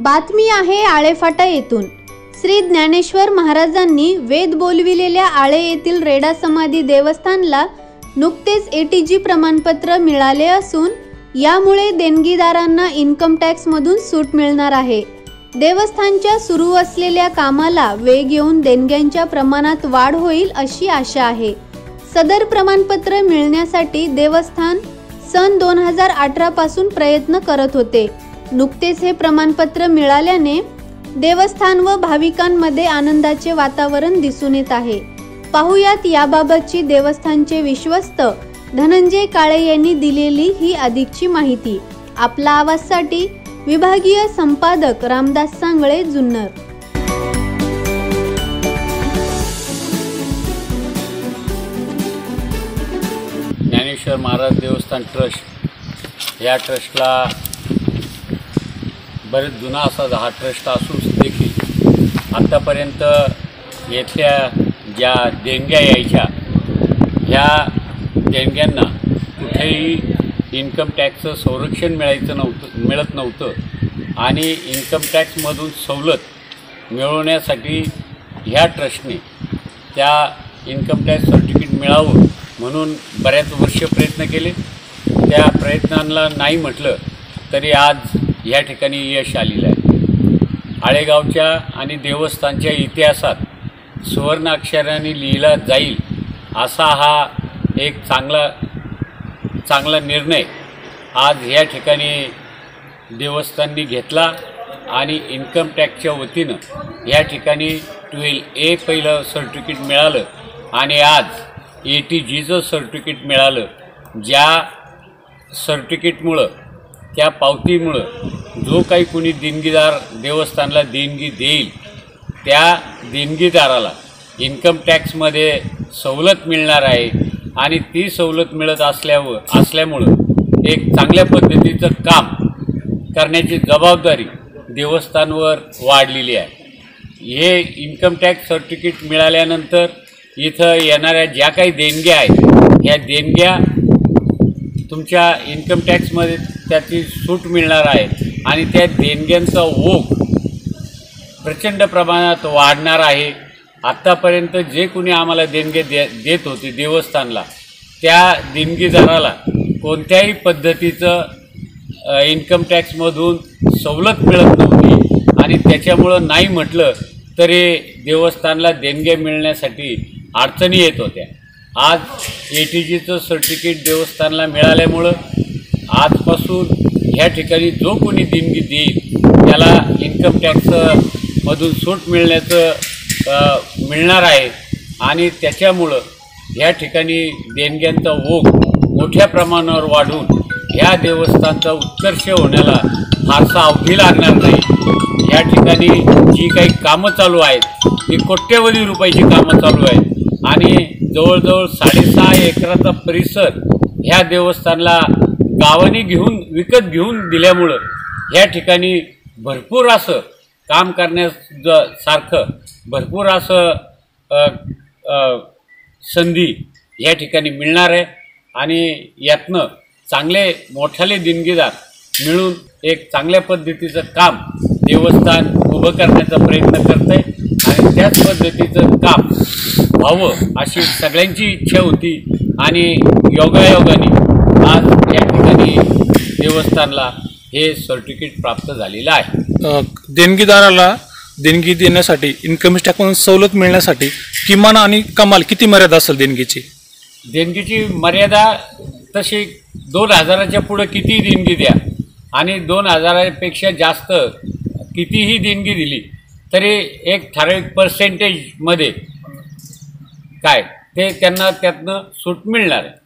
बातमी आहे आळेफाटा येथून। श्री ज्ञानेश्वर महाराजांनी वेद बोलविलेल्या आळे येथील रेडा समाधी देवस्थानला नुकतेच ATG प्रमाणपत्र मिळाले असून यामुळे देणगीदारांना इन्कम टॅक्स मधून सूट मिळणार आहे। देवस्थानच्या सुरू असलेल्या कामाला वेग येऊन देणग्यांच्या प्रमाणात वाढ होईल अशी आशा आहे। सदर प्रमाणपत्र मिळण्यासाठी देवस्थान सन 2018 पासून प्रयत्न करत होते। नुकतेच हे प्रमाणपत्र मिळाल्याने देवस्थान व भाविकांमध्ये आनंदाचे वातावरण दिसून येत आहे। पाहुयात याबाबतची देवस्थानचे विश्वस्त धनंजय काळे यांनी दिलेली ही अधिकची माहिती। आपला आवाजसाठी विभागीय संपादक रामदास सांगळे, जुन्नर। ज्ञानेश्वर महाराज देवस्थान ट्रस्ट या ट्रस्टला बरेच जुना असा हा ट्रस्ट असून देखील आतापर्यंत येथल्या ज्या देणग्या यायच्या ह्या देणग्यांना कुठेही इन्कम टॅक्सचं संरक्षण मिळत नव्हतं आणि इन्कम टॅक्समधून सवलत मिळवण्यासाठी ह्या ट्रस्टने त्या इन्कम टॅक्स सर्टिफिकेट मिळावं म्हणून बऱ्याच वर्ष प्रयत्न केले। त्या प्रयत्नांना नाही म्हटलं तरी आज या ठिकाणी यश आलेलं आहे। आळेगावच्या आणि देवस्थानच्या इतिहासात सुवर्ण अक्षराने लिहिला जाईल असा हा एक चांगला निर्णय आज या ठिकाणी देवस्थाननी घेतला आणि इन्कम टॅक्सच्या वतीनं या ठिकाणी 12A पहिलं सर्टिफिकेट मिळालं आणि आज ATGचं सर्टिफिकेट मिळालं। ज्या सर्टिफिकेटमुळं त्या पावतीमुळं जो काही कोणी देणगीदार देवस्थानला देणगी देईल त्या देणगीदाराला इन्कम टॅक्समध्ये सवलत मिळणार आहे आणि ती सवलत मिळत असल्यामुळं एक चांगल्या पद्धतीचं काम करण्याची जबाबदारी देवस्थानवर वाढलेली आहे। हे इन्कम टॅक्स सर्टिफिकेट मिळाल्यानंतर इथं येणाऱ्या ज्या काही देणग्या आहेत ह्या देणग्या तुमच्या इन्कम टॅक्समध्ये त्याची सूट मिळणार आहे आणि त्या देणग्यांचा ओघ प्रचंड प्रमाणात वाढणार आहे। आत्तापर्यंत जे कोणी आम्हाला देणगे देत होते देवस्थानला त्या देणगीदाराला कोणत्याही पद्धतीचं इन्कम टॅक्समधून सवलत मिळत नव्हती आणि त्याच्यामुळं नाही म्हटलं तरी देवस्थानला देणगे मिळण्यासाठी अडचणी येत होत्या। आज ATGचं सर्टिफिकेट देवस्थानला मिळाल्यामुळं आजपासून ह्या ठिकाणी जो कोणी देणगी देईल त्याला इन्कम टॅक्समधून सूट मिळणार आहे आणि त्याच्यामुळं ह्या ठिकाणी देणग्यांचा ओघ मोठ्या प्रमाणावर वाढून ह्या देवस्थानचा उत्कर्ष होण्याला फारसा अवधी लागणार नाही। या ठिकाणी जी काही कामं चालू आहेत ती कोट्यवधी रुपयाची कामं चालू आहेत आणि जवळजवळ 6.5 एकराचा परिसर ह्या देवस्थानला गावाने विकत घेऊन दिल्यामुळं ह्या ठिकाणी भरपूर असं काम करण्यासारखं भरपूर असं संधी या ठिकाणी मिळणार आहे आणि यातनं चांगले मोठाले देणगीदार मिळून एक चांगल्या पद्धतीचं काम देवस्थान उभं करण्याचा प्रयत्न करते आणि त्याच पद्धतीचं काम व्हावं अशी सगळ्यांची इच्छा होती आणि योगायोगाने आज या ठिकाणी देवस्थानला हे सर्टिफिकेट प्राप्त झालेलं आहे। देणगीदाराला देणगी देण्यासाठी इन्कम टॅक्समधून सवलत मिळण्यासाठी किमान आणि कमाल किती मर्यादा असेल देणगीची? देणगीची मर्यादा तशी 2000च्या पुढे कितीही देणगी द्या आणि 2000पेक्षा जास्त कितीही देणगी दिली तरी एक ठराविक पर्सेंटेजमध्ये काय ते त्यांना त्यातनं सूट मिळणार आहे।